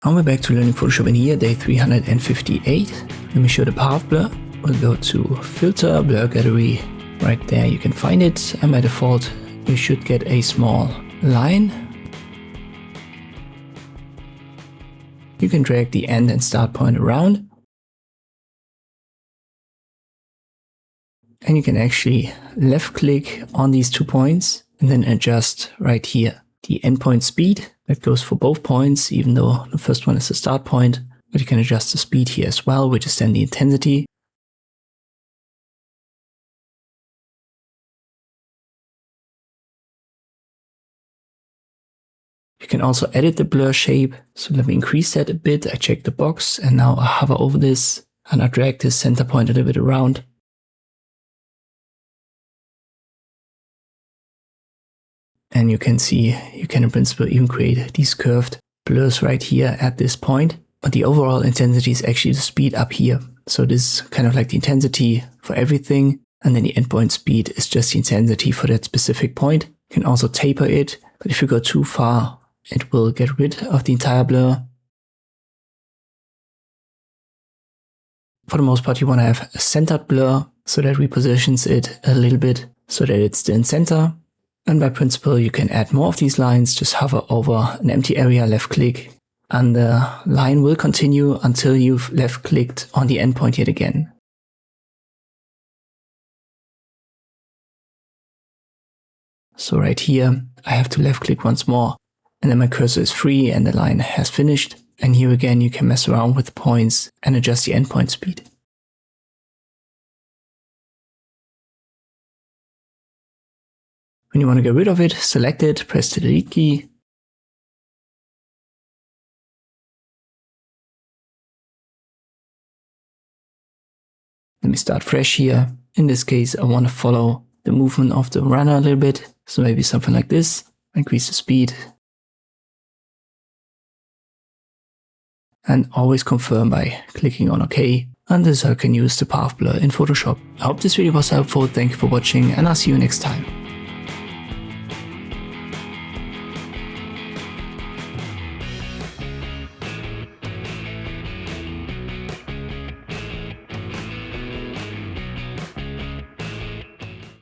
And we're back to learning Photoshop in here, day 358. Let me show the path blur. We'll go to Filter, Blur Gallery. Right there you can find it, and by default you should get a small line. You can drag the end and start point around. And you can actually left click on these 2 points and then adjust right here the endpoint speed. That goes for both points, even though the first one is the start point, but you can adjust the speed here as well, which is then the intensity. You can also edit the blur shape. So let me increase that a bit. I check the box and now I hover over this and I drag this center point a little bit around. And you can see, you can in principle even create these curved blurs right here at this point. But the overall intensity is actually the speed up here. So this is kind of like the intensity for everything. And then the endpoint speed is just the intensity for that specific point. You can also taper it, but if you go too far, it will get rid of the entire blur. For the most part, you want to have a centered blur so that repositions it a little bit so that it's still in center. And by principle, you can add more of these lines. Just hover over an empty area, left click, and the line will continue until you've left clicked on the endpoint yet again. So right here, I have to left click once more, and then my cursor is free and the line has finished. And here again, you can mess around with points and adjust the endpoint speed. When you want to get rid of it, select it, press the delete key. Let me start fresh here. In this case, I want to follow the movement of the runner a little bit. So maybe something like this. Increase the speed. And always confirm by clicking on OK. And this is how you can use the path blur in Photoshop. I hope this video was helpful. Thank you for watching and I'll see you next time.